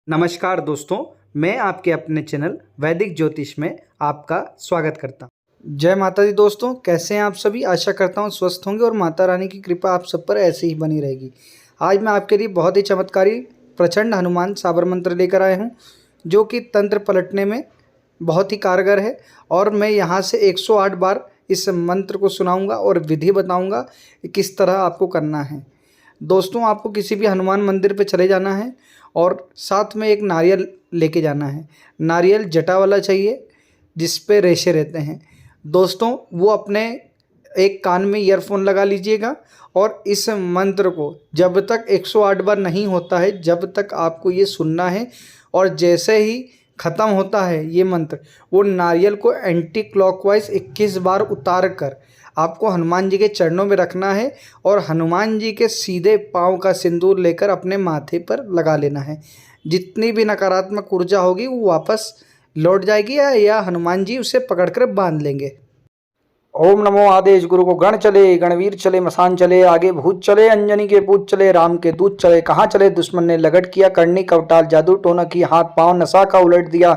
नमस्कार दोस्तों, मैं आपके अपने चैनल वैदिक ज्योतिष में आपका स्वागत करता हूं। जय माता दी दोस्तों, कैसे हैं आप सभी। आशा करता हूं स्वस्थ होंगे और माता रानी की कृपा आप सब पर ऐसे ही बनी रहेगी। आज मैं आपके लिए बहुत ही चमत्कारी प्रचंड हनुमान साबर मंत्र लेकर आया हूं, जो कि तंत्र पलटने में बहुत ही कारगर है। और मैं यहाँ से 108 बार इस मंत्र को सुनाऊँगा और विधि बताऊँगा कि किस तरह आपको करना है। दोस्तों, आपको किसी भी हनुमान मंदिर पे चले जाना है और साथ में एक नारियल लेके जाना है। नारियल जटा वाला चाहिए, जिस पे रेशे रहते हैं। दोस्तों, वो अपने एक कान में ईयरफोन लगा लीजिएगा और इस मंत्र को जब तक 108 बार नहीं होता है, जब तक आपको ये सुनना है। और जैसे ही ख़त्म होता है ये मंत्र, वो नारियल को एंटी क्लॉकवाइज 21 बार उतार कर आपको हनुमान जी के चरणों में रखना है और हनुमान जी के सीधे पाँव का सिंदूर लेकर अपने माथे पर लगा लेना है। जितनी भी नकारात्मक ऊर्जा होगी वो वापस लौट जाएगी या हनुमान जी उसे पकड़कर बांध लेंगे। ओम नमो आदेश गुरु को गण चले, गणवीर चले, मसान चले, आगे भूत चले, अंजनी के पूत चले, राम के दूत चले, कहाँ चले दुश्मन ने लगट किया, करनी कवटाल जादू टोना की, हाथ पांव नसा का उलट दिया,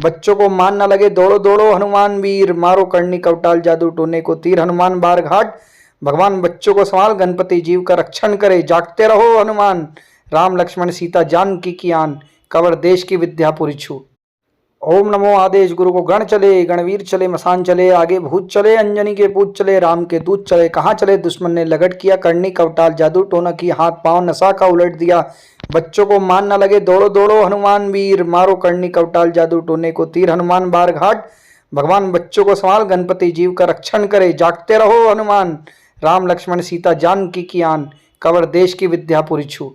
बच्चों को मान न लगे, दौड़ो दौड़ो हनुमान वीर, मारो करनी कवटाल जादू टोने को तीर, हनुमान बार घाट, भगवान बच्चों को संभाल, गणपति जीव का रक्षण करे, जागते रहो हनुमान, राम लक्ष्मण सीता जानकी की आन, कवर देश की विद्यापुरी छू। ओम नमो आदेश गुरु को गण चले, गणवीर चले, मसान चले, आगे भूत चले, अंजनी के पूत चले, राम के दूत चले, कहाँ चले दुश्मन ने लगट किया, करनी कवटाल जादू टोना की, हाथ पांव नसा का उलट दिया, बच्चों को मान न लगे, दौड़ो दौड़ो हनुमान वीर, मारो करनी कवटाल जादू टोने को तीर, हनुमान बार घाट, भगवान बच्चों को संभाल, गणपति जीव का रक्षण करे, जागते रहो हनुमान, राम लक्ष्मण सीता जानकी की आन, कवर देश की विद्यापुरी छू।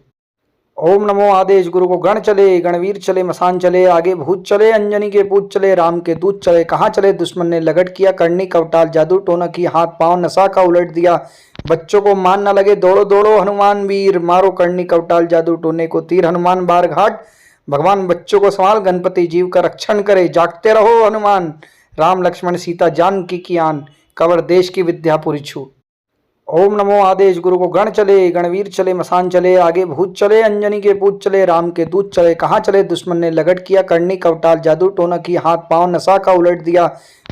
ओम नमो आदेश गुरु को गण चले, गणवीर चले, मसान चले, आगे भूत चले, अंजनी के पूत चले, राम के दूत चले, कहाँ चले दुश्मन ने लगट किया, करनी कवटाल जादू टोना की, हाथ पांव नसा का उलट दिया, बच्चों को मान न लगे, दौड़ो दौड़ो हनुमान वीर, मारो करनी कवटाल जादू टोने को तीर, हनुमान बार घाट, भगवान बच्चों को संभाल, गणपति जीव का रक्षण करे, जागते रहो हनुमान, राम लक्ष्मण सीता जानकी की आन, कवर देश की विद्यापुरी छू। ओम नमो आदेश गुरु को गण चले, गणवीर चले, मसान चले, आगे भूत चले, अंजनी के पूत चले, राम के दूत चले, कहाँ चले दुश्मन ने लगट किया, करनी कवटाल जादू टोना की, हाथ पांव नसा का उलट दिया,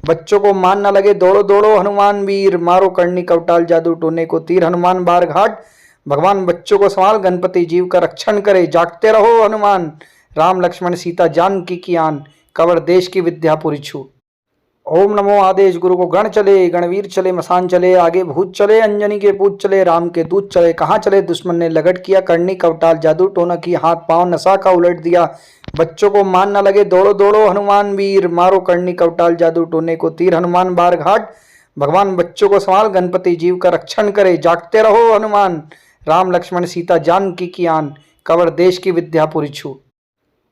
बच्चों को मान न लगे, दौड़ो दौड़ो हनुमान वीर, मारो करनी कवटाल जादू टोने को तीर, हनुमान बार घाट, भगवान बच्चों को संभाल, गणपति जीव का रक्षण करे, जागते रहो हनुमान, राम लक्ष्मण सीता जानकी की आन, कवर देश की विद्यापुरी छू। ओम नमो आदेश गुरु को गण चले, गणवीर चले, मसान चले, आगे भूत चले, अंजनी के पूत चले, राम के दूत चले, कहाँ चले दुश्मन ने लगट किया, करनी कवटाल जादू टोना की, हाथ पांव नसा का उलट दिया, बच्चों को मान न लगे, दौड़ो दौड़ो हनुमान वीर, मारो करनी कवटाल जादू टोने को तीर, हनुमान बार घाट, भगवान बच्चों को संभाल, गणपति जीव का रक्षण करे, जागते रहो हनुमान, राम लक्ष्मण सीता जानकी की आन, कवर देश की विद्यापुरी छू।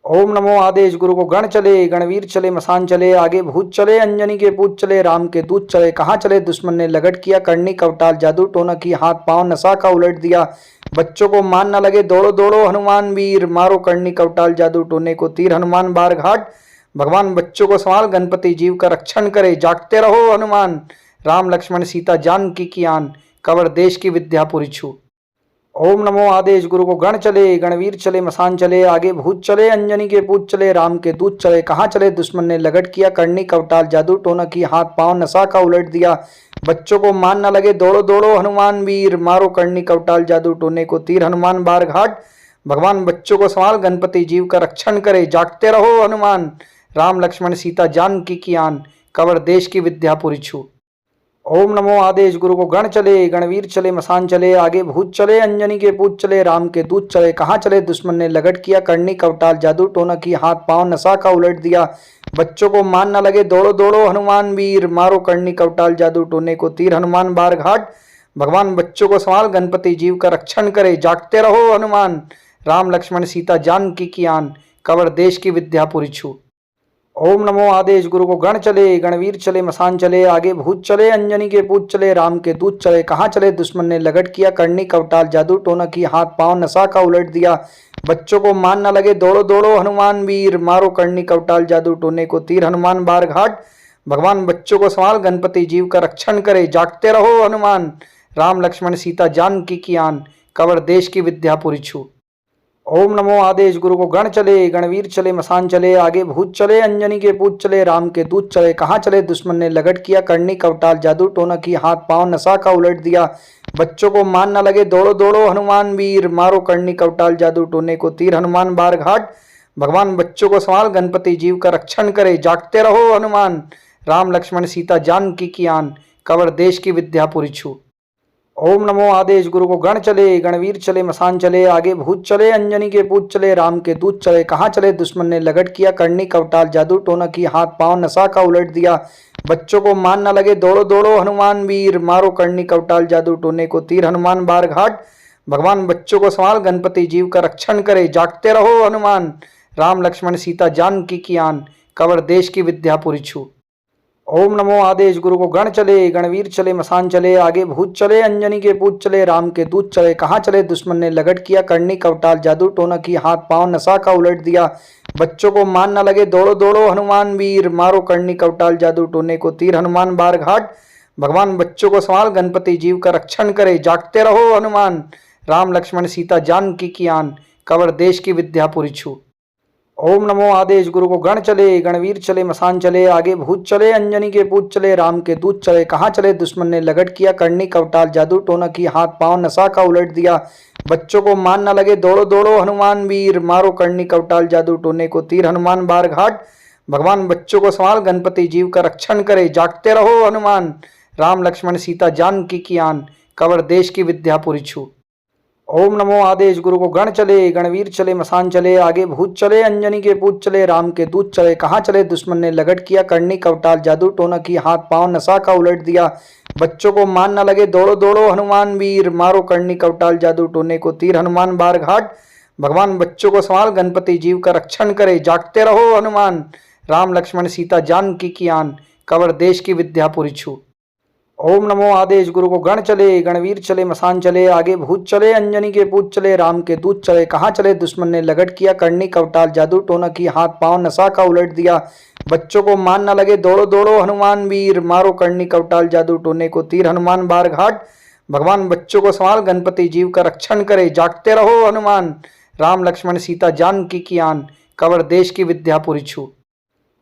ओम नमो आदेश गुरु को गण चले, गणवीर चले, मसान चले, आगे भूत चले, अंजनी के पूत चले, राम के दूत चले, कहाँ चले दुश्मन ने लगट किया, करनी कवटाल जादू टोना की, हाथ पांव नसा का उलट दिया, बच्चों को मान न लगे, दौड़ो दौड़ो हनुमान वीर, मारो करनी कवटाल जादू टोने को तीर, हनुमान बार घाट, भगवान बच्चों को संभाल, गणपति जीव का रक्षण करे, जागते रहो हनुमान, राम लक्ष्मण सीता जानकी की आन, कवर देश की विद्यापुरी छू। ओम नमो आदेश गुरु को गण चले, गणवीर चले, मसान चले, आगे भूत चले, अंजनी के पूत चले, राम के दूत चले, कहाँ चले दुश्मन ने लगट किया, करनी कवटाल जादू टोना की, हाथ पांव नसा का उलट दिया, बच्चों को मान न लगे, दौड़ो दौड़ो हनुमान वीर, मारो करनी कवटाल जादू टोने को तीर, हनुमान बार घाट, भगवान बच्चों को संभाल, गणपति जीव का रक्षण करे, जागते रहो हनुमान, राम लक्ष्मण सीता जानकी की आन, कवर देश की विद्यापुरी छू। ओम नमो आदेश गुरु को गण चले, गणवीर चले, मसान चले, आगे भूत चले, अंजनी के पूत चले, राम के दूत चले, कहाँ चले दुश्मन ने लगट किया, करनी कवटाल जादू टोना की, हाथ पांव नसा का उलट दिया, बच्चों को मान न लगे, दौड़ो दौड़ो हनुमान वीर, मारो करनी कवटाल जादू टोने को तीर, हनुमान बार घाट, भगवान बच्चों को संभाल, गणपति जीव का रक्षण करे, जागते रहो हनुमान, राम लक्ष्मण सीता जानकी की आन, कवर देश की विद्यापुरी छू। ओम नमो आदेश गुरु को गण चले, गणवीर चले, मसान चले, आगे भूत चले, अंजनी के पूत चले, राम के दूत चले, कहाँ चले दुश्मन ने लगट किया, करनी कवटाल जादू टोना की, हाथ पांव नसा का उलट दिया, बच्चों को मान न लगे, दौड़ो दौड़ो हनुमान वीर, मारो करनी कवटाल जादू टोने को तीर, हनुमान बार घाट, भगवान बच्चों को संभाल, गणपति जीव का रक्षण करे, जागते रहो हनुमान, राम लक्ष्मण सीता जानकी की आन, कवर देश की विद्यापुरी छू। ओम नमो आदेश गुरु को गण चले गणवीर चले मसान चले आगे भूत चले अंजनी के पूत चले राम के दूत चले कहाँ चले दुश्मन ने लगट किया करनी कवटाल जादू टोना की हाथ पांव नशा का उलट दिया बच्चों को मान न लगे दौड़ो दौड़ो हनुमान वीर मारो करनी कवटाल जादू टोने को तीर हनुमान बार घाट भगवान बच्चों को संभाल गणपति जीव का रक्षण करे जागते रहो हनुमान राम लक्ष्मण सीता जानकी की आन कवर देश की विद्या पुरी छू। ओम नमो आदेश गुरु को गण चले गणवीर चले मसान चले आगे भूत चले अंजनी के पूत चले राम के दूत चले कहाँ चले दुश्मन ने लगट किया करनी कवटाल जादू टोना की हाथ पांव नशा का उलट दिया बच्चों को मान न लगे दौड़ो दौड़ो हनुमान वीर मारो करनी कवटाल जादू टोने को तीर हनुमान बार घाट भगवान बच्चों को संभाल गणपति जीव का रक्षण करे जागते रहो हनुमान राम लक्ष्मण सीता जानकी की आन कवर देश की विद्या पुरी छू। ओम नमो आदेश गुरु को गण चले गणवीर चले मसान चले आगे भूत चले अंजनी के पूत चले राम के दूत चले कहाँ चले दुश्मन ने लगट किया करनी कवटाल जादू टोना की हाथ पांव नशा का उलट दिया बच्चों को मान न लगे दौड़ो दौड़ो हनुमान वीर मारो करनी कवटाल जादू टोने को तीर हनुमान बार घाट भगवान बच्चों को संभाल गणपति जीव का रक्षण करे जागते रहो हनुमान राम लक्ष्मण सीता जानकी की आन कवर देश की विद्या पुरी छू। ओम नमो आदेश गुरु को गण चले गणवीर चले मसान चले आगे भूत चले अंजनी के पूत चले राम के दूत चले कहाँ चले दुश्मन ने लगट किया करनी कवटाल जादू टोना की हाथ पांव नशा का उलट दिया बच्चों को मान न लगे दौड़ो दौड़ो हनुमान वीर मारो करनी कवटाल जादू टोने को तीर हनुमान बार घाट भगवान बच्चों को संभाल गणपति जीव का रक्षण करे जागते रहो हनुमान राम लक्ष्मण सीता जानकी की आन कवर देश की विद्या पुरी छू। ओम नमो आदेश गुरु को गण चले गणवीर चले मसान चले आगे भूत चले अंजनी के पूत चले राम के दूत चले कहाँ चले दुश्मन ने लगट किया करनी कवटाल जादू टोना की हाथ पांव नशा का उलट दिया बच्चों को मान न लगे दौड़ो दौड़ो हनुमान वीर मारो करनी कवटाल जादू टोने को तीर हनुमान बार घाट भगवान बच्चों को संभाल गणपति जीव का रक्षण करे जागते रहो हनुमान राम लक्ष्मण सीता जानकी की आन कवर देश की विद्या पुरी छू। ओम नमो आदेश गुरु को गण चले गणवीर चले मसान चले आगे भूत चले अंजनी के पूत चले राम के दूत चले कहाँ चले दुश्मन ने लगट किया करनी कवटाल जादू टोना की हाथ पांव नशा का उलट दिया बच्चों को मान न लगे दौड़ो दौड़ो हनुमान वीर मारो करनी कवटाल जादू टोने को तीर हनुमान बार घाट भगवान बच्चों को संभाल गणपति जीव का रक्षण करे जागते रहो हनुमान राम लक्ष्मण सीता जानकी की आन कवर देश की विद्या पुरी छू।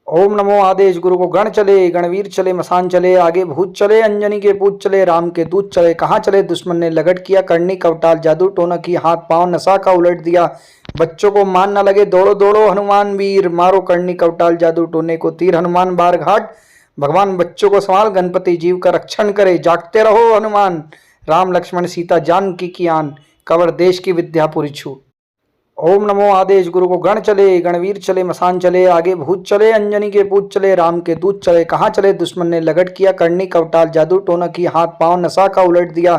ओम नमो आदेश गुरु को गण चले गणवीर चले मसान चले आगे भूत चले अंजनी के पूत चले राम के दूत चले कहाँ चले दुश्मन ने लगट किया करनी कवटाल जादू टोना की हाथ पांव नशा का उलट दिया बच्चों को मान न लगे दौड़ो दौड़ो हनुमान वीर मारो करनी कवटाल जादू टोने को तीर हनुमान बार घाट भगवान बच्चों को संभाल गणपति जीव का रक्षण करे जागते रहो हनुमान राम लक्ष्मण सीता जानकी की आन कवर देश की विद्या पुरी छू। ओम नमो आदेश गुरु को गण चले गणवीर चले मसान चले आगे भूत चले अंजनी के पूत चले राम के दूत चले कहाँ चले दुश्मन ने लगट किया करनी कवटाल जादू टोना की हाथ पांव नशा का उलट दिया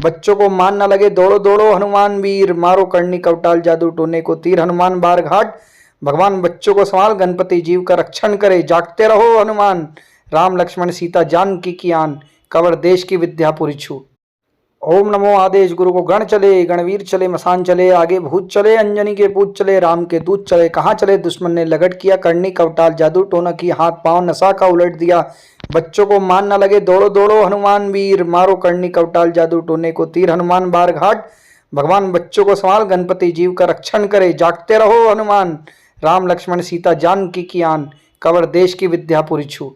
बच्चों को मान न लगे दौड़ो दौड़ो हनुमान वीर मारो करनी कवटाल जादू टोने को तीर हनुमान बार घाट भगवान बच्चों को संभाल गणपति जीव का रक्षण करे जागते रहो हनुमान राम लक्ष्मण सीता जानकी की आन कवर देश की विद्या पुरी छू। ओम नमो आदेश गुरु को गण चले गणवीर चले मसान चले आगे भूत चले अंजनी के पूत चले राम के दूत चले कहाँ चले दुश्मन ने लगट किया करनी कवटाल जादू टोना की हाथ पांव नशा का उलट दिया बच्चों को मान न लगे दौड़ो दौड़ो हनुमान वीर मारो करनी कवटाल जादू टोने को तीर हनुमान बार घाट भगवान बच्चों को संभाल गणपति जीव का रक्षण करे जागते रहो हनुमान राम लक्ष्मण सीता जानकी की आन कवर देश की विद्या पुरी छू।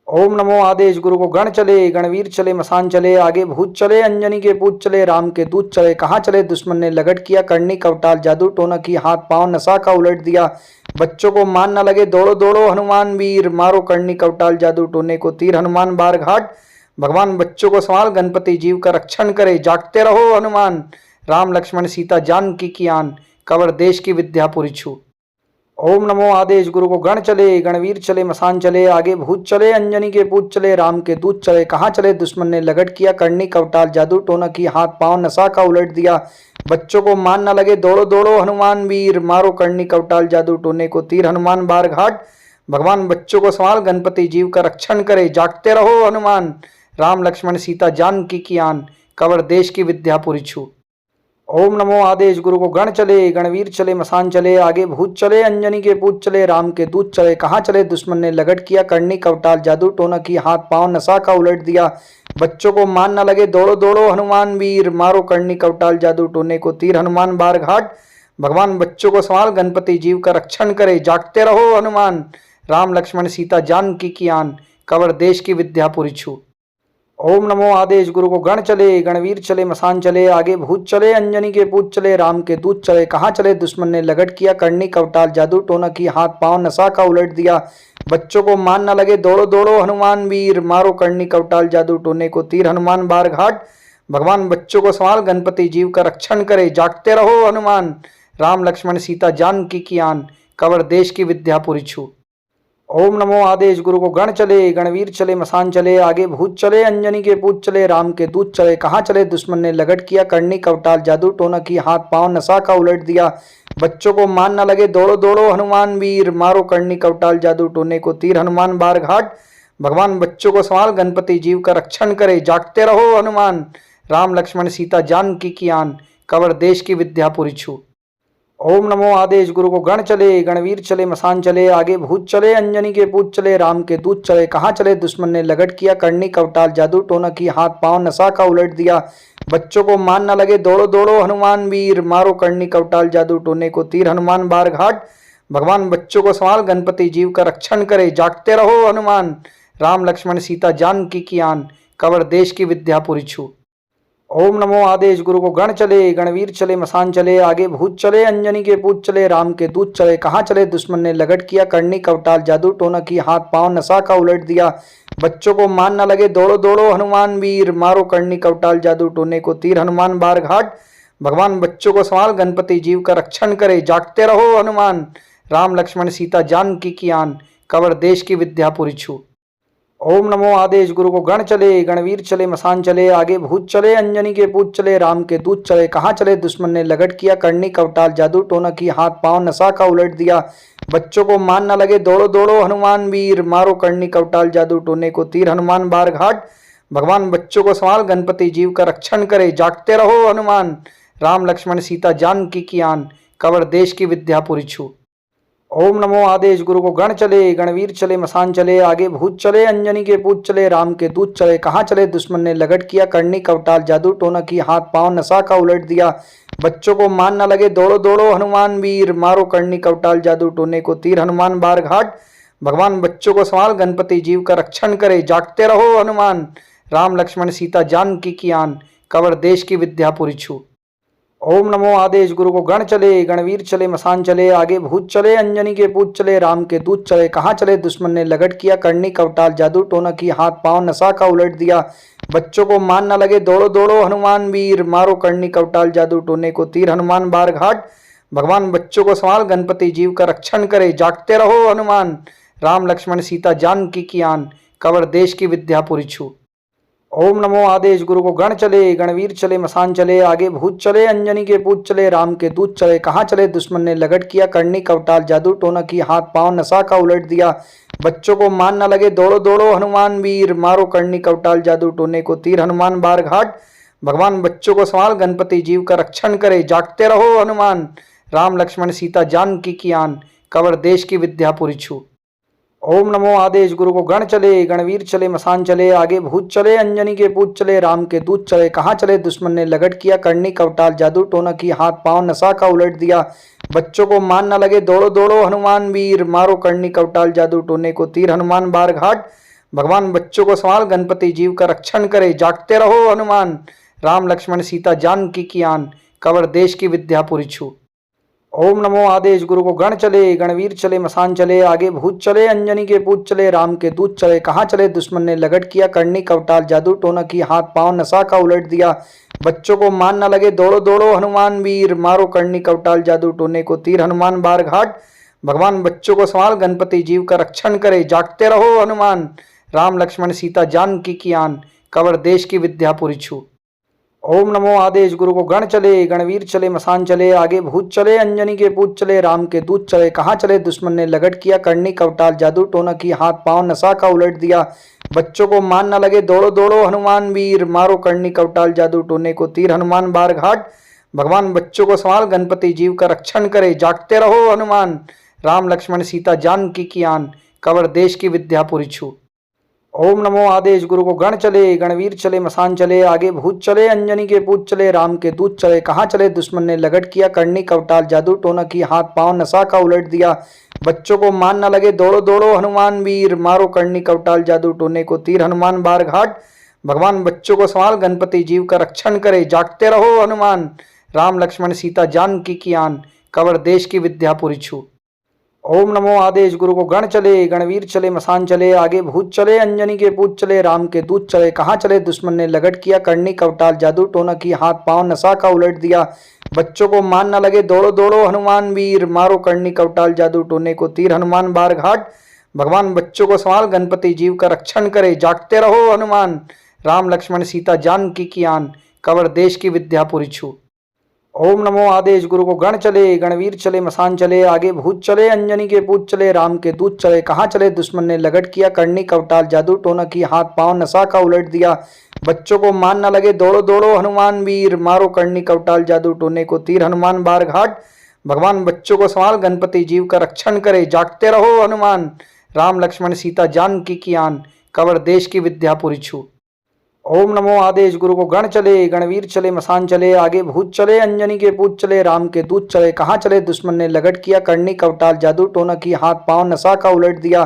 ओम नमो आदेश गुरु को गण चले गणवीर चले मसान चले आगे भूत चले अंजनी के पूत चले राम के दूत चले कहाँ चले दुश्मन ने लगट किया करनी कवटाल जादू टोना की हाथ पांव नशा का उलट दिया बच्चों को मान न लगे दौड़ो दौड़ो हनुमान वीर मारो करनी कवटाल जादू टोने को तीर हनुमान बार घाट भगवान बच्चों को संभाल गणपति जीव का रक्षण करे जागते रहो हनुमान राम लक्ष्मण सीता जानकी की आन कवर देश की विद्या पुरी छू। ओम नमो आदेश गुरु को गण चले गणवीर चले मसान चले आगे भूत चले अंजनी के पूत चले राम के दूत चले कहाँ चले दुश्मन ने लगट किया करनी कवटाल जादू टोना की हाथ पांव नशा का उलट दिया बच्चों को मान न लगे दौड़ो दौड़ो हनुमान वीर मारो करनी कवटाल जादू टोने को तीर हनुमान बार घाट भगवान बच्चों को संभाल गणपति जीव का रक्षण करे जागते रहो हनुमान राम लक्ष्मण सीता जानकी की आन कवर देश की विद्या पुरी छू। ओम नमो आदेश गुरु को गण चले गणवीर चले मसान चले आगे भूत चले अंजनी के पूत चले राम के दूत चले कहाँ चले दुश्मन ने लगट किया करनी कवटाल जादू टोना की हाथ पांव नशा का उलट दिया बच्चों को मान न लगे दौड़ो दौड़ो हनुमान वीर मारो करनी कवटाल जादू टोने को तीर हनुमान बार घाट भगवान बच्चों को संभाल, गणपति जीव का रक्षण करे, जागते रहो हनुमान। राम लक्ष्मण सीता जानकी की आन, कवर देश की विद्यापुरी छू। ओम नमो आदेश गुरु को गण चले, गणवीर चले, मसान चले, आगे भूत चले, अंजनी के पूत चले, राम के दूत चले। कहाँ चले दुश्मन ने लगट किया, करनी कवटाल जादू टोना की, हाथ पांव नसा का उलट दिया। बच्चों को मान न लगे, दौड़ो दौड़ो हनुमान वीर, मारो करनी कवटाल जादू टोने को तीर, हनुमान बार घाट। भगवान बच्चों को संभाल, गणपति जीव का रक्षण करे, जागते रहो हनुमान। राम लक्ष्मण सीता जानकी की आन, कवर देश की विद्यापुरी छू। ओम नमो आदेश गुरु को गण चले, गणवीर चले, मसान चले, आगे भूत चले, अंजनी के पूत चले, राम के दूत चले। कहाँ चले दुश्मन ने लगट किया, करनी कवटाल जादू टोना की, हाथ पांव नसा का उलट दिया। बच्चों को मान न लगे, दौड़ो दौड़ो हनुमान वीर, मारो करनी कवटाल जादू टोने को तीर, हनुमान बार घाट। भगवान बच्चों को संभाल, गणपति जीव का रक्षण करे, जागते रहो हनुमान। राम लक्ष्मण सीता जानकी की आन, कवर देश की विद्यापुरी छू। ओम नमो आदेश गुरु को गण चले, गणवीर चले, मसान चले, आगे भूत चले, अंजनी के पूत चले, राम के दूत चले। कहाँ चले दुश्मन ने लगट किया, करनी कवटाल जादू टोना की, हाथ पांव नसा का उलट दिया। बच्चों को मान न लगे, दौड़ो दौड़ो हनुमान वीर, मारो करनी कवटाल जादू टोने को तीर, हनुमान बार घाट। भगवान बच्चों को संभाल, गणपति जीव का रक्षण करे, जागते रहो हनुमान। राम लक्ष्मण सीता जानकी की आन, कवर देश की विद्यापुरी छू। ओम नमो आदेश गुरु को गण चले, गणवीर चले, मसान चले, आगे भूत चले, अंजनी के पूत चले, राम के दूत चले। कहाँ चले दुश्मन ने लगट किया, करनी कवटाल जादू टोना की, हाथ पांव नसा का उलट दिया। बच्चों को मान न लगे, दौड़ो दौड़ो हनुमान वीर, मारो करनी कवटाल जादू टोने को तीर, हनुमान बार घाट। भगवान बच्चों को संभाल, गणपति जीव का रक्षण करे, जागते रहो हनुमान। राम लक्ष्मण सीता जानकी की आन, कवर देश की विद्यापुरी छू। ओम नमो आदेश गुरु को गण चले, गणवीर चले, मसान चले, आगे भूत चले, अंजनी के पूत चले, राम के दूत चले। कहाँ चले दुश्मन ने लगट किया, करनी कवटाल जादू टोना की, हाथ पांव नसा का उलट दिया। बच्चों को मान न लगे, दौड़ो दौड़ो हनुमान वीर, मारो करनी कवटाल जादू टोने को तीर, हनुमान बार घाट। भगवान बच्चों को संभाल, गणपति जीव का रक्षण करे, जागते रहो हनुमान। राम लक्ष्मण सीता जानकी की आन, कवर देश की विद्यापुरी छू। ओम नमो आदेश गुरु को गण चले, गणवीर चले, मसान चले, आगे भूत चले, अंजनी के पूत चले, राम के दूत चले। कहाँ चले दुश्मन ने लगट किया, करनी कवटाल जादू टोना की, हाथ पांव नसा का उलट दिया। बच्चों को मान न लगे, दौड़ो दौड़ो हनुमान वीर, मारो करनी कवटाल जादू टोने को तीर, हनुमान बार घाट। भगवान बच्चों को संभाल, गणपति जीव का रक्षण करे, जागते रहो हनुमान। राम लक्ष्मण सीता जानकी की आन, कवर देश की विद्यापुरी छू। ओम नमो आदेश गुरु को गण चले, गणवीर चले, मसान चले, आगे भूत चले, अंजनी के पूत चले, राम के दूत चले। कहाँ चले दुश्मन ने लगट किया, करनी कवटाल जादू टोना की, हाथ पांव नसा का उलट दिया। बच्चों को मान न लगे, दौड़ो दौड़ो हनुमान वीर, मारो करनी कवटाल जादू टोने को तीर, हनुमान बार घाट। भगवान बच्चों को संभाल, गणपति जीव का रक्षण करे, जागते रहो हनुमान। राम लक्ष्मण सीता जानकी की आन, कवर देश की विद्यापुरी छू। ओम नमो आदेश गुरु को गण चले, गणवीर चले, मसान चले, आगे भूत चले, अंजनी के पूत चले, राम के दूत चले। कहाँ चले दुश्मन ने लगट किया, करनी कवटाल जादू टोना की, हाथ पांव नसा का उलट दिया। बच्चों को मान न लगे, दौड़ो दौड़ो हनुमान वीर, मारो करनी कवटाल जादू टोने को तीर, हनुमान बार घाट। भगवान बच्चों को संभाल, गणपति जीव का रक्षण करे, जागते रहो हनुमान। राम लक्ष्मण सीता जानकी की आन, कवर देश की विद्यापुरी छू। ओम नमो आदेश गुरु को गण चले, गणवीर चले, मसान चले, आगे भूत चले, अंजनी के पूत चले, राम के दूत चले। कहाँ चले दुश्मन ने लगट किया, करनी कवटाल जादू टोना की, हाथ पांव नसा का उलट दिया। बच्चों को मान न लगे, दौड़ो दौड़ो हनुमान वीर, मारो करनी कवटाल जादू टोने को तीर, हनुमान बार घाट। भगवान बच्चों को संभाल, गणपति जीव का रक्षण करे, जागते रहो हनुमान। राम लक्ष्मण सीता जानकी की आन, कवर देश की विद्यापुरी छू। ओम नमो आदेश गुरु को गण चले, गणवीर चले, मसान चले, आगे भूत चले, अंजनी के पूत चले, राम के दूत चले। कहाँ चले दुश्मन ने लगट किया, करनी कवटाल जादू टोना की, हाथ पांव नसा का उलट दिया। बच्चों को मान न लगे, दौड़ो दौड़ो हनुमान वीर, मारो करनी कवटाल जादू टोने को तीर, हनुमान बार घाट। भगवान बच्चों को संभाल, गणपति जीव का रक्षण करे, जागते रहो हनुमान। राम लक्ष्मण सीता जानकी की आन, कवर देश की विद्यापुरी छू। ओम नमो आदेश गुरु को गण चले, गणवीर चले, मसान चले, आगे भूत चले, अंजनी के पूत चले, राम के दूत चले। कहाँ चले दुश्मन ने लगट किया, करनी कवटाल जादू टोना की, हाथ पांव नसा का उलट दिया। बच्चों को मान न लगे, दौड़ो दौड़ो हनुमान वीर, मारो करनी कवटाल जादू टोने को तीर, हनुमान बार घाट। भगवान बच्चों को संभाल, गणपति जीव का रक्षण करे, जागते रहो हनुमान। राम लक्ष्मण सीता जानकी की आन, कवर देश की विद्यापुरी छू। ओम नमो आदेश गुरु को गण चले गणवीर चले मसान चले आगे भूत चले अंजनी के पूत चले राम के दूत चले कहाँ चले दुश्मन ने लगट किया करनी कवटाल जादू टोना की हाथ पांव नशा का उलट दिया बच्चों को मान न लगे दौड़ो दौड़ो हनुमान वीर मारो करनी कवटाल जादू टोने को तीर हनुमान बार घाट भगवान बच्चों को संभाल गणपति जीव का रक्षण करे जागते रहो हनुमान राम लक्ष्मण सीता जानकी की आन कवर देश की विद्या पुरी छू। ओम नमो आदेश गुरु को गण चले गणवीर चले मसान चले आगे भूत चले अंजनी के पूत चले राम के दूत चले कहाँ चले दुश्मन ने लगट किया करनी कवटाल जादू टोना की हाथ पांव नशा का उलट दिया बच्चों को मान न लगे दौड़ो दौड़ो हनुमान वीर मारो करनी कवटाल जादू टोने को तीर हनुमान बार घाट भगवान बच्चों को संभाल गणपति जीव का रक्षण करे जागते रहो हनुमान राम लक्ष्मण सीता जानकी की आन कवर देश की विद्या पुरी छू। ओम नमो आदेश गुरु को गण चले गणवीर चले मसान चले आगे भूत चले अंजनी के पूत चले राम के दूत चले कहाँ चले दुश्मन ने लगट किया करनी कवटाल जादू टोना की हाथ पांव नशा का उलट दिया बच्चों को मान न लगे दौड़ो दौड़ो हनुमान वीर मारो करनी कवटाल जादू टोने को तीर हनुमान बार घाट भगवान बच्चों को संभाल गणपति जीव का रक्षण करे जागते रहो हनुमान राम लक्ष्मण सीता जानकी की आन कवर देश की विद्या पुरी छू। ओम नमो आदेश गुरु को गण चले गणवीर चले मसान चले आगे भूत चले अंजनी के पूत चले राम के दूत चले कहाँ चले दुश्मन ने लगट किया करनी कवटाल जादू टोना की हाथ पांव नशा का उलट दिया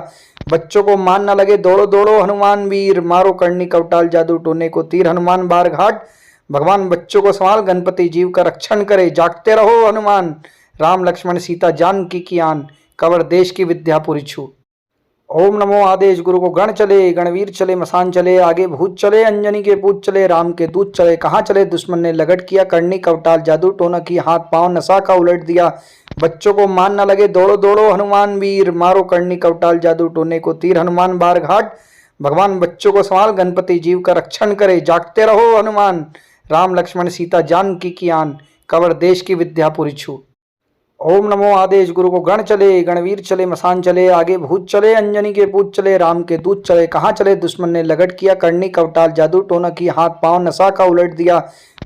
बच्चों को मान न लगे दौड़ो दौड़ो हनुमान वीर मारो करनी कवटाल जादू टोने को तीर हनुमान बार घाट भगवान बच्चों को संभाल गणपति जीव का रक्षण करे जागते रहो हनुमान राम लक्ष्मण सीता जानकी की आन कवर देश की विद्या पुरी छू। ओम नमो आदेश गुरु को गण चले गणवीर चले मसान चले आगे भूत चले अंजनी के पूत चले राम के दूत चले कहाँ चले दुश्मन ने लगट किया करनी कवटाल जादू टोना की हाथ पांव नशा का उलट दिया बच्चों को मान न लगे दौड़ो दौड़ो हनुमान वीर मारो करनी कवटाल जादू टोने को तीर हनुमान बार घाट भगवान बच्चों को संभाल गणपति जीव का रक्षण करे जागते रहो हनुमान राम लक्ष्मण सीता जानकी की आन कवर देश की विद्या पुरी छू। ओम नमो आदेश गुरु को गण चले गणवीर चले मसान चले आगे भूत चले अंजनी के पूत चले राम के दूत चले कहाँ चले दुश्मन ने लगट किया करनी कवटाल जादू टोना की हाथ पांव नशा का उलट दिया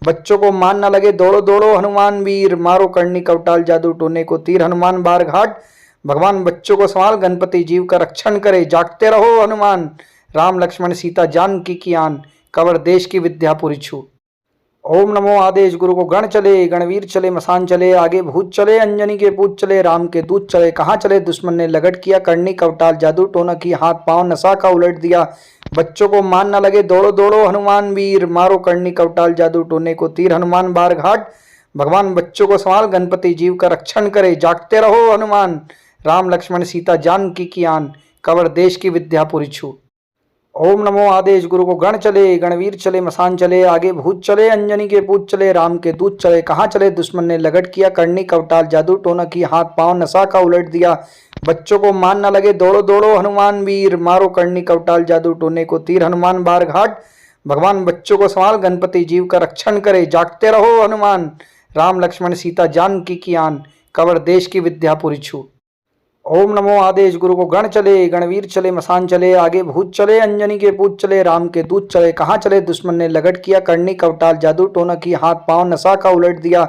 बच्चों को मान न लगे दौड़ो दौड़ो हनुमान वीर मारो करनी कवटाल जादू टोने को तीर हनुमान बार घाट भगवान बच्चों को संभाल गणपति जीव का रक्षण करे जागते रहो हनुमान राम लक्ष्मण सीता जानकी की आन कवर देश की विद्या पुरी छू। ओम नमो आदेश गुरु को गण चले गणवीर चले मसान चले आगे भूत चले अंजनी के पूत चले राम के दूत चले कहाँ चले दुश्मन ने लगट किया करनी कवटाल जादू टोना की हाथ पांव नशा का उलट दिया बच्चों को मान न लगे दौड़ो दौड़ो हनुमान वीर मारो करनी कवटाल जादू टोने को तीर हनुमान बार घाट भगवान बच्चों को संभाल गणपति जीव का रक्षण करे जागते रहो हनुमान राम लक्ष्मण सीता जानकी की आन कवर देश की विद्या पुरी छू। ओम नमो आदेश गुरु को गण चले गणवीर चले मसान चले आगे भूत चले अंजनी के पूत चले राम के दूत चले कहाँ चले दुश्मन ने लगट किया करनी कवटाल जादू टोना की हाथ पांव नशा का उलट दिया बच्चों को मान न लगे दौड़ो दौड़ो हनुमान वीर मारो करनी कवटाल जादू टोने को तीर हनुमान बार घाट भगवान बच्चों को संभाल गणपति जीव का रक्षण करे जागते रहो हनुमान राम लक्ष्मण सीता जानकी की आन कवर देश की विद्या पुरी छू। ओम नमो आदेश गुरु को गण चले गणवीर चले मसान चले आगे भूत चले अंजनी के पूत चले राम के दूत चले कहाँ चले दुश्मन ने लगट किया करनी कवटाल जादू टोना की हाथ पांव नशा का उलट दिया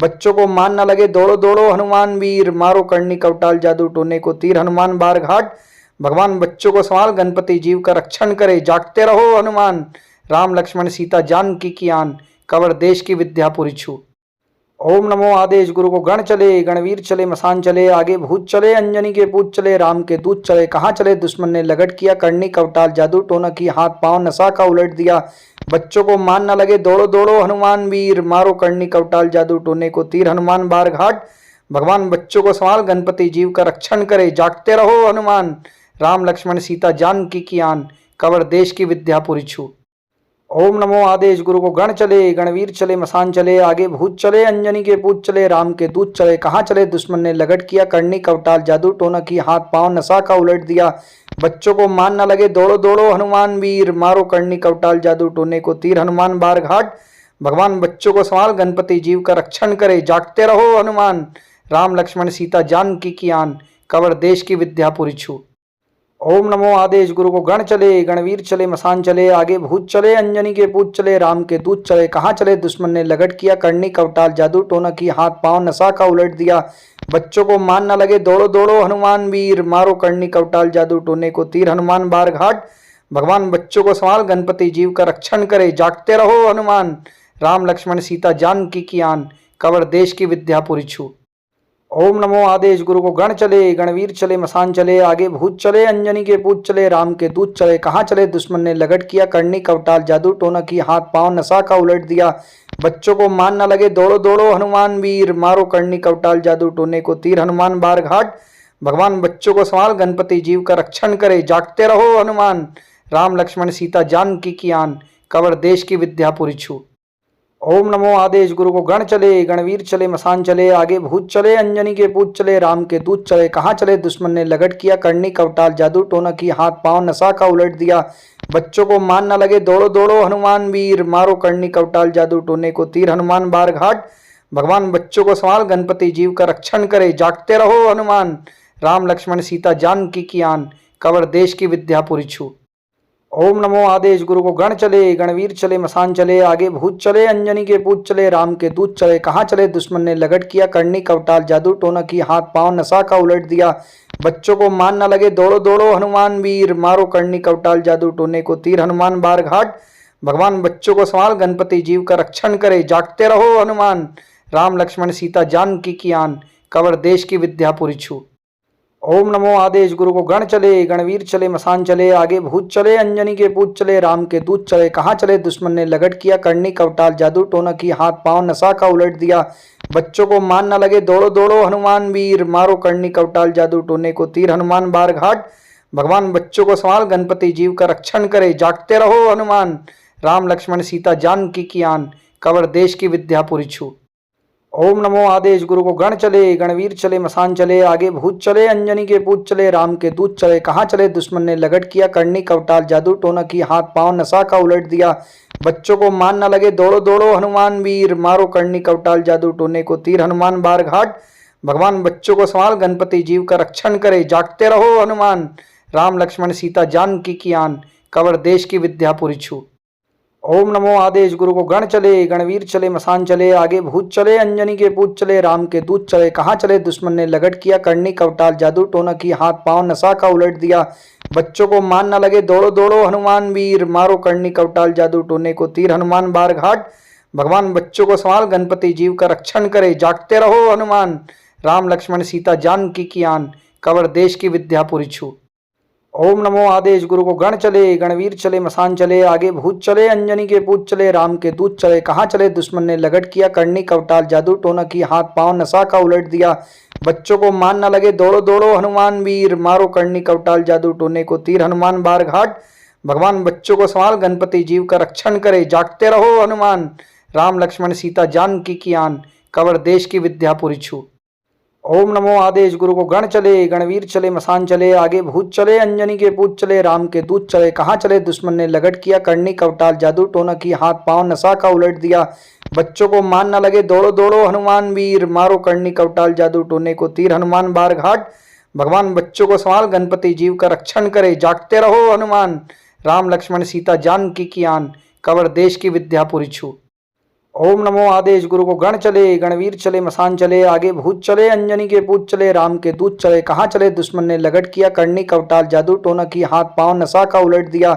बच्चों को मान न लगे दौड़ो दौड़ो हनुमान वीर मारो करनी कवटाल जादू टोने को तीर हनुमान बार घाट भगवान बच्चों को संभाल गणपति जीव का रक्षण करे जागते रहो हनुमान राम लक्ष्मण सीता जानकी की आन कवर देश की विद्या पुरी छू। ओम नमो आदेश गुरु को गण चले गणवीर चले मसान चले आगे भूत चले अंजनी के पूत चले राम के दूत चले कहाँ चले दुश्मन ने लगट किया करनी कवटाल जादू टोना की हाथ पांव नशा का उलट दिया बच्चों को मान न लगे दौड़ो दौड़ो हनुमान वीर मारो करनी कवटाल जादू टोने को तीर हनुमान बार घाट भगवान बच्चों को संभाल गणपति जीव का रक्षण करे जागते रहो हनुमान राम लक्ष्मण सीता जानकी की आन कवर देश की विद्या पुरी छू। ओम नमो आदेश गुरु को गण चले गणवीर चले मसान चले आगे भूत चले अंजनी के पूत चले राम के दूत चले कहाँ चले दुश्मन ने लगट किया करनी कवटाल जादू टोना की हाथ पांव नशा का उलट दिया बच्चों को मान न लगे दौड़ो दौड़ो हनुमान वीर मारो करनी कवटाल जादू टोने को तीर हनुमान बार घाट भगवान बच्चों को संभाल गणपति जीव का रक्षण करे जागते रहो हनुमान राम लक्ष्मण सीता जानकी की आन कवर देश की विद्या पुरी छू। ओम नमो आदेश गुरु को गण चले गणवीर चले मसान चले आगे भूत चले अंजनी के पूत चले राम के दूत चले कहाँ चले दुश्मन ने लगट किया करनी कवटाल जादू टोना की हाथ पांव नशा का उलट दिया बच्चों को मान न लगे दौड़ो दौड़ो हनुमान वीर मारो करनी कवटाल जादू टोने को तीर हनुमान बार घाट भगवान बच्चों को संभाल, गणपति जीव का रक्षण करे, जागते रहो हनुमान। राम लक्ष्मण सीता जानकी की आन, कवर देश की विद्यापुरी छू। ओम नमो आदेश गुरु को गण चले, गणवीर चले, मसान चले, आगे भूत चले, अंजनी के पूत चले, राम के दूत चले। कहाँ चले दुश्मन ने लगट किया, करनी कवटाल जादू टोना की, हाथ पांव नसा का उलट दिया। बच्चों को मान न लगे, दौड़ो दौड़ो हनुमान वीर, मारो करनी कवटाल जादू टोने को तीर, हनुमान बार घाट। भगवान बच्चों को संभाल, गणपति जीव का रक्षण करे, जागते रहो हनुमान। राम लक्ष्मण सीता जानकी की आन, कवर देश की विद्यापुरी छू। ओम नमो आदेश गुरु को गण चले, गणवीर चले, मसान चले, आगे भूत चले, अंजनी के पूत चले, राम के दूत चले। कहाँ चले दुश्मन ने लगट किया, करनी कवटाल जादू टोना की, हाथ पांव नसा का उलट दिया। बच्चों को मान न लगे, दौड़ो दौड़ो हनुमान वीर, मारो करनी कवटाल जादू टोने को तीर, हनुमान बार घाट। भगवान बच्चों को संभाल, गणपति जीव का रक्षण करे, जागते रहो हनुमान। राम लक्ष्मण सीता जानकी की आन, कवर देश की विद्यापुरी छू। ओम नमो आदेश गुरु को गण चले, गणवीर चले, मसान चले, आगे भूत चले, अंजनी के पूत चले, राम के दूत चले। कहाँ चले दुश्मन ने लगट किया, करनी कवटाल जादू टोना की, हाथ पांव नसा का उलट दिया। बच्चों को मान न लगे, दौड़ो दौड़ो हनुमान वीर, मारो करनी कवटाल जादू टोने को तीर, हनुमान बार घाट। भगवान बच्चों को संभाल, गणपति जीव का रक्षण करे, जागते रहो हनुमान। राम लक्ष्मण सीता जानकी की आन, कवर देश की विद्यापुरी छू। ओम नमो आदेश गुरु को गण चले, गणवीर चले, मसान चले, आगे भूत चले, अंजनी के पूत चले, राम के दूत चले। कहाँ चले दुश्मन ने लगट किया, करनी कवटाल जादू टोना की, हाथ पांव नसा का उलट दिया। बच्चों को मान न लगे, दौड़ो दौड़ो हनुमान वीर, मारो करनी कवटाल जादू टोने को तीर, हनुमान बार घाट। भगवान बच्चों को संभाल, गणपति जीव का रक्षण करे, जागते रहो हनुमान। राम लक्ष्मण सीता जानकी की आन, कवर देश की विद्यापुरी छू। ओम नमो आदेश गुरु को गण चले, गणवीर चले, मसान चले, आगे भूत चले, अंजनी के पूत चले, राम के दूत चले। कहाँ चले दुश्मन ने लगट किया, करनी कवटाल जादू टोना की, हाथ पांव नसा का उलट दिया। बच्चों को मान न लगे, दौड़ो दौड़ो हनुमान वीर, मारो करनी कवटाल जादू टोने को तीर, हनुमान बार घाट। भगवान बच्चों को संभाल, गणपति जीव का रक्षण करे, जागते रहो हनुमान। राम लक्ष्मण सीता जानकी की आन, कवर देश की विद्यापुरी छू। ओम नमो आदेश गुरु को गण चले, गणवीर चले, मसान चले, आगे भूत चले, अंजनी के पूत चले, राम के दूत चले। कहाँ चले दुश्मन ने लगट किया, करनी कवटाल जादू टोना की, हाथ पांव नसा का उलट दिया। बच्चों को मान न लगे, दौड़ो दौड़ो हनुमान वीर, मारो करनी कवटाल जादू टोने को तीर, हनुमान बार घाट। भगवान बच्चों को संभाल, गणपति जीव का रक्षण करे, जागते रहो हनुमान। राम लक्ष्मण सीता जानकी की आन, कवर देश की विद्यापुरी छू। ओम नमो आदेश गुरु को गण चले, गणवीर चले, मसान चले, आगे भूत चले, अंजनी के पूत चले, राम के दूत चले। कहाँ चले दुश्मन ने लगट किया, करनी कवटाल जादू टोना की, हाथ पांव नसा का उलट दिया। बच्चों को मान न लगे, दौड़ो दौड़ो हनुमान वीर, मारो करनी कवटाल जादू टोने को तीर, हनुमान बार घाट। भगवान बच्चों को संभाल, गणपति जीव का रक्षण करे, जागते रहो हनुमान। राम लक्ष्मण सीता जानकी की आन, कवर देश की विद्यापुरी छू। ओम नमो आदेश गुरु को गण चले, गणवीर चले, मसान चले, आगे भूत चले, अंजनी के पूत चले, राम के दूत चले। कहाँ चले दुश्मन ने लगट किया, करनी कवटाल जादू टोना की, हाथ पांव नसा का उलट दिया। बच्चों को मान न लगे, दौड़ो दौड़ो हनुमान वीर, मारो करनी कवटाल जादू टोने को तीर, हनुमान बार घाट। भगवान बच्चों को संभाल, गणपति जीव का रक्षण करे, जागते रहो हनुमान। राम लक्ष्मण सीता जानकी की आन, कवर देश की विद्यापुरी छू। ओम नमो आदेश गुरु को गण चले, गणवीर चले, मसान चले, आगे भूत चले, अंजनी के पूत चले, राम के दूत चले। कहाँ चले दुश्मन ने लगट किया, करनी कवटाल जादू टोना की, हाथ पांव नसा का उलट दिया।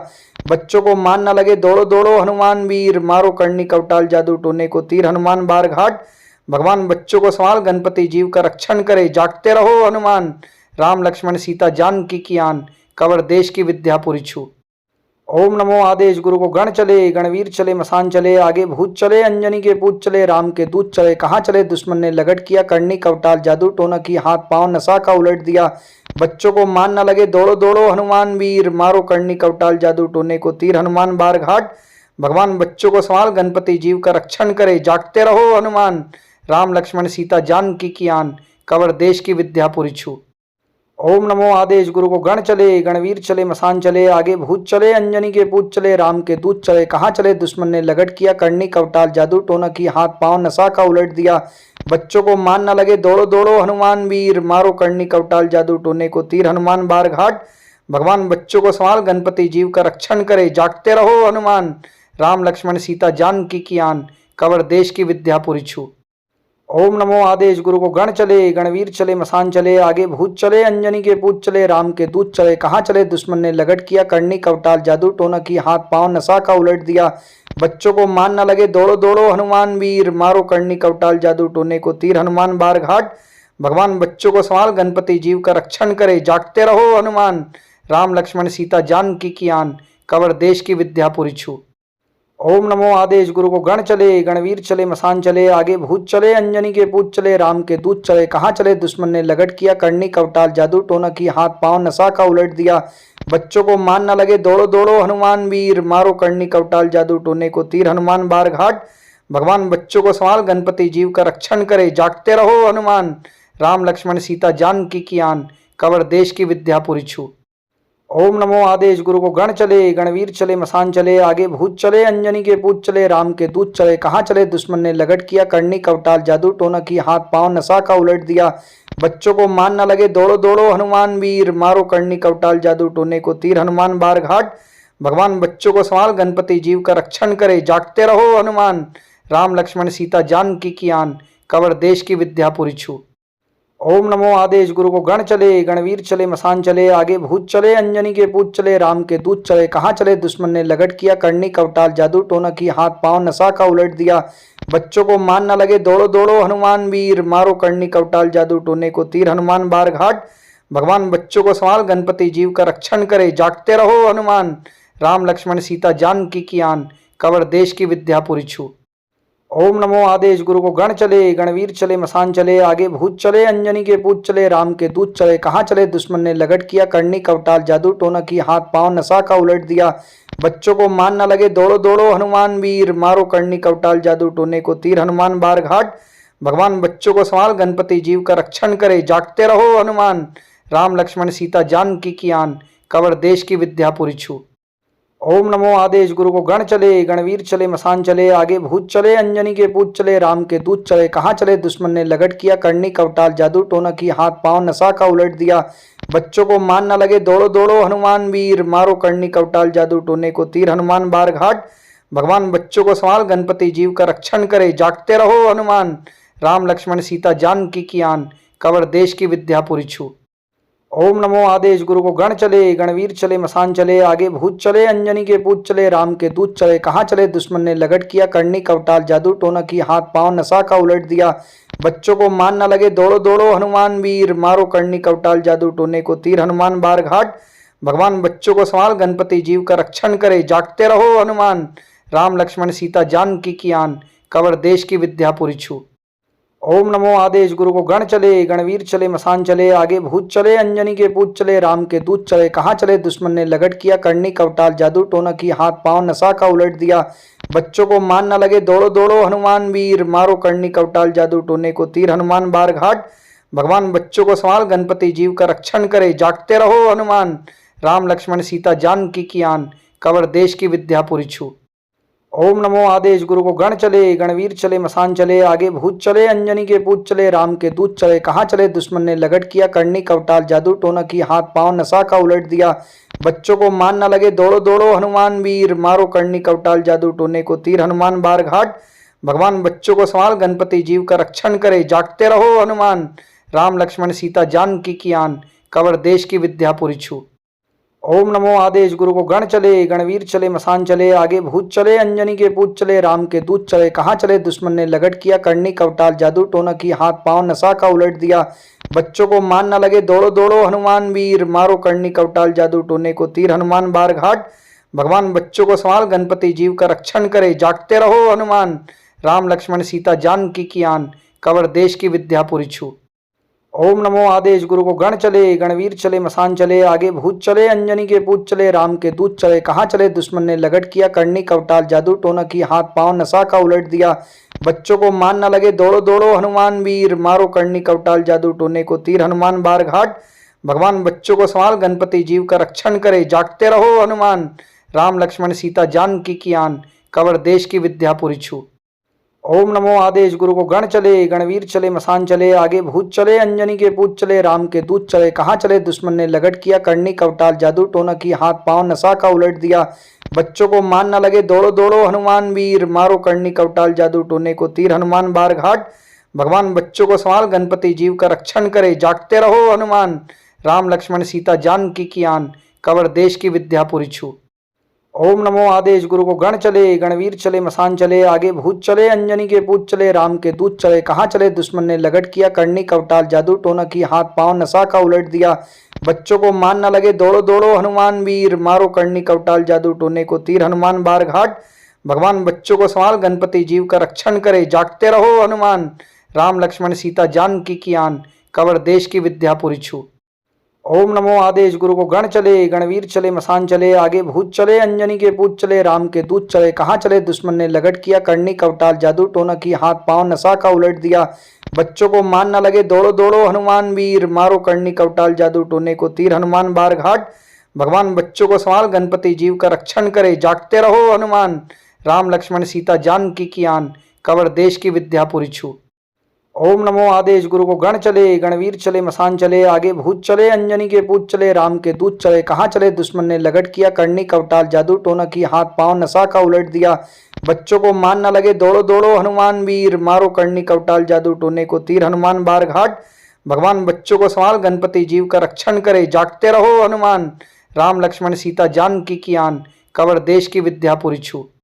बच्चों को मान न लगे, दौड़ो दौड़ो हनुमान वीर, मारो करनी कवटाल जादू टोने को तीर, हनुमान बार घाट। भगवान बच्चों को संभाल, गणपति जीव का रक्षण करे, जागते रहो हनुमान। राम लक्ष्मण सीता जानकी की आन, कवर देश की विद्यापुरी छू। ओम नमो आदेश गुरु को गण चले, गणवीर चले, मसान चले, आगे भूत चले, अंजनी के पूत चले, राम के दूत चले। कहाँ चले दुश्मन ने लगट किया, करनी कवटाल जादू टोना की, हाथ पांव नसा का उलट दिया। बच्चों को मान न लगे, दौड़ो दौड़ो हनुमान वीर, मारो करनी कवटाल जादू टोने को तीर, हनुमान बार घाट। भगवान बच्चों को संभाल, गणपति जीव का रक्षण करे, जागते रहो हनुमान। राम लक्ष्मण सीता जानकी की आन, कवर देश की विद्यापुरी छू। ओम नमो आदेश गुरु को गण चले, गणवीर चले, मसान चले, आगे भूत चले, अंजनी के पूत चले, राम के दूत चले। कहाँ चले दुश्मन ने लगट किया, करनी कवटाल जादू टोना की, हाथ पांव नसा का उलट दिया। बच्चों को मान न लगे, दौड़ो दौड़ो हनुमान वीर, मारो करनी कवटाल जादू टोने को तीर, हनुमान बार घाट। भगवान बच्चों को संभाल, गणपति जीव का रक्षण करे, जागते रहो हनुमान। राम लक्ष्मण सीता जानकी की आन, कवर देश की विद्यापुरी छू। ओम नमो आदेश गुरु को गण चले गणवीर चले मसान चले आगे भूत चले अंजनी के पूत चले राम के दूत चले कहाँ चले दुश्मन ने लगट किया करनी कवटाल जादू टोना की हाथ पांव नशा का उलट दिया बच्चों को मान न लगे दौड़ो दौड़ो हनुमान वीर मारो करनी कवटाल जादू टोने को तीर हनुमान बार घाट भगवान बच्चों को संभाल गणपति जीव का रक्षण करे जागते रहो हनुमान राम लक्ष्मण सीता जानकी की आन कवर देश की विद्यापुरी छू। ओम नमो आदेश गुरु को गण चले गणवीर चले मसान चले आगे भूत चले अंजनी के पूत चले राम के दूत चले कहाँ चले दुश्मन ने लगट किया करनी कवटाल जादू टोना की हाथ पांव नशा का उलट दिया बच्चों को मान न लगे दौड़ो दौड़ो हनुमान वीर मारो करनी कवटाल जादू टोने को तीर हनुमान बार घाट भगवान बच्चों को संभाल गणपति जीव का रक्षण करे जागते रहो हनुमान राम लक्ष्मण सीता जानकी की आन कवर देश की विद्यापुरी छू। ओम नमो आदेश गुरु को गण चले गणवीर चले मसान चले आगे भूत चले अंजनी के पूत चले राम के दूत चले कहाँ चले दुश्मन ने लगट किया करनी कवटाल जादू टोना की हाथ पांव नशा का उलट दिया बच्चों को मान न लगे दौड़ो दौड़ो हनुमान वीर मारो करनी कवटाल जादू टोने को तीर हनुमान बार घाट भगवान बच्चों को संभाल गणपति जीव का रक्षण करे जागते रहो हनुमान राम लक्ष्मण सीता जानकी की आन कवर देश की विद्यापुरी छू। ओम नमो आदेश गुरु को गण चले गणवीर चले मसान चले आगे भूत चले अंजनी के पूत चले राम के दूत चले कहाँ चले दुश्मन ने लगट किया करनी कवटाल जादू टोना की हाथ पांव नशा का उलट दिया बच्चों को मान न लगे दौड़ो दौड़ो हनुमान वीर मारो करनी कवटाल जादू टोने को तीर हनुमान बार घाट भगवान बच्चों को संभाल गणपति जीव का रक्षण करे जागते रहो हनुमान राम लक्ष्मण सीता जानकी की आन कवर देश की विद्यापुरी छू। ओम नमो आदेश गुरु को गण चले गणवीर चले मसान चले आगे भूत चले अंजनी के पूत चले राम के दूत चले कहाँ चले दुश्मन ने लगट किया करनी कवटाल जादू टोना की हाथ पांव नशा का उलट दिया बच्चों को मान न लगे दौड़ो दौड़ो हनुमान वीर मारो करनी कवटाल जादू टोने को तीर हनुमान बार घाट भगवान बच्चों को संभाल गणपति जीव का रक्षण करे जागते रहो हनुमान राम लक्ष्मण सीता जानकी की आन कवर देश की विद्यापुरी छू। ओम नमो आदेश गुरु को गण चले गणवीर चले मसान चले आगे भूत चले अंजनी के पूत चले राम के दूत चले कहाँ चले दुश्मन ने लगट किया करनी कवटाल जादू टोना की हाथ पांव नशा का उलट दिया बच्चों को मान न लगे दौड़ो दौड़ो हनुमान वीर मारो करनी कवटाल जादू टोने को तीर हनुमान बार घाट भगवान बच्चों को संभाल गणपति जीव का रक्षण करे जागते रहो हनुमान राम लक्ष्मण सीता जानकी की आन कवर देश की विद्यापुरी छू। ओम नमो आदेश गुरु को गण चले गणवीर चले मसान चले आगे भूत चले अंजनी के पूत चले राम के दूत चले कहाँ चले दुश्मन ने लगट किया करनी कवटाल जादू टोना की हाथ पांव नशा का उलट दिया बच्चों को मान न लगे दौड़ो दौड़ो हनुमान वीर मारो करनी कवटाल जादू टोने को तीर हनुमान बार घाट भगवान बच्चों को संभाल गणपति जीव का रक्षण करे जागते रहो हनुमान राम लक्ष्मण सीता जानकी की आन कवर देश की विद्यापुरी छू। ओम नमो आदेश गुरु को गण चले गणवीर चले मसान चले आगे भूत चले अंजनी के पूत चले राम के दूत चले कहाँ चले दुश्मन ने लगट किया करनी कवटाल जादू टोना की हाथ पांव नशा का उलट दिया बच्चों को मान न लगे दौड़ो दौड़ो हनुमान वीर मारो करनी कवटाल जादू टोने को तीर हनुमान बार घाट भगवान बच्चों को संभाल गणपति जीव का रक्षण करे जागते रहो हनुमान राम लक्ष्मण सीता जानकी की आन कवर देश की विद्यापुरी छू। ओम नमो आदेश गुरु को गण चले गणवीर चले मसान चले आगे भूत चले अंजनी के पूत चले राम के दूत चले कहाँ चले दुश्मन ने लगट किया करनी कवटाल जादू टोना की हाथ पांव नशा का उलट दिया बच्चों को मान न लगे दौड़ो दौड़ो हनुमान वीर मारो करनी कवटाल जादू टोने को तीर हनुमान बार घाट भगवान बच्चों को संभाल गणपति जीव का रक्षण करे जागते रहो हनुमान राम लक्ष्मण सीता जानकी की आन कवर देश की विद्यापुरी छू। ओम नमो आदेश गुरु को गण चले गणवीर चले मसान चले आगे भूत चले अंजनी के पूत चले राम के दूत चले कहाँ चले दुश्मन ने लगट किया करनी कवटाल जादू टोना की हाथ पांव नशा का उलट दिया बच्चों को मान न लगे दौड़ो दौड़ो हनुमान वीर मारो करनी कवटाल जादू टोने को तीर हनुमान बार घाट भगवान बच्चों को संभाल गणपति जीव का रक्षण करे जागते रहो हनुमान राम लक्ष्मण सीता जानकी की आन कवर देश की विद्यापुरी छू। ओम नमो आदेश गुरु को गण चले गणवीर चले मसान चले आगे भूत चले अंजनी के पूत चले राम के दूत चले कहाँ चले दुश्मन ने लगट किया करनी कवटाल जादू टोना की हाथ पांव नशा का उलट दिया बच्चों को मान न लगे दौड़ो दौड़ो हनुमान वीर मारो करनी कवटाल जादू टोने को तीर हनुमान बार घाट भगवान बच्चों को संभाल गणपति जीव का रक्षण करे जागते रहो हनुमान राम लक्ष्मण सीता जानकी की आन कवर देश की विद्यापुरी छू। ओम नमो आदेश गुरु को गण चले गणवीर चले मसान चले आगे भूत चले अंजनी के पूत चले राम के दूत चले कहाँ चले दुश्मन ने लगट किया करनी कवटाल जादू टोना की हाथ पांव नशा का उलट दिया बच्चों को मान न लगे दौड़ो दौड़ो हनुमान वीर मारो करनी कवटाल जादू टोने को तीर हनुमान बार घाट भगवान बच्चों को संभाल, गणपति जीव का रक्षण करे, जागते रहो हनुमान। राम लक्ष्मण सीता जानकी की आन, कवर देश की विद्यापुरी छूट। ओम नमो आदेश गुरु को गण चले, गणवीर चले, मसान चले, आगे भूत चले, अंजनी के पूत चले, राम के दूत चले। कहाँ चले दुश्मन ने लगट किया, करनी कवटाल जादू टोना की, हाथ पांव नशा का उलट दिया। बच्चों को मान न लगे, दौड़ो दौड़ो हनुमान वीर, मारो करनी कवटाल जादू टोने को तीर। हनुमान बार घाट, भगवान बच्चों को संभाल, गणपति जीव का रक्षण करे, जागते रहो हनुमान। राम लक्ष्मण सीता जानकी की आन, कवर देश की विद्यापुरी छूट। ओम नमो आदेश गुरु को गण चले, गणवीर चले, मसान चले, आगे भूत चले, अंजनी के पूत चले, राम के दूत चले। कहाँ चले दुश्मन ने लगट किया, करनी कवटाल जादू टोना की, हाथ पांव नशा का उलट दिया। बच्चों को मान न लगे, दौड़ो दौड़ो हनुमान वीर, मारो करनी कवटाल जादू टोने को तीर। हनुमान बार घाट, भगवान बच्चों को संभाल, गणपति जीव का रक्षण करे, जागते रहो हनुमान। राम लक्ष्मण सीता जानकी की आन, कवर देश की विद्यापुरी छूट। ओम नमो आदेश गुरु को गण चले, गणवीर चले, मसान चले, आगे भूत चले, अंजनी के पूत चले, राम के दूत चले। कहाँ चले दुश्मन ने लगट किया, करनी कवटाल जादू टोना की, हाथ पांव नशा का उलट दिया। बच्चों को मान न लगे, दौड़ो दौड़ो हनुमान वीर, मारो करनी कवटाल जादू टोने को तीर। हनुमान बार घाट, भगवान बच्चों को संभाल, गणपति जीव का रक्षण करे, जागते रहो हनुमान। राम लक्ष्मण सीता जानकी की आन, कवर देश की विद्यापुरी छूट।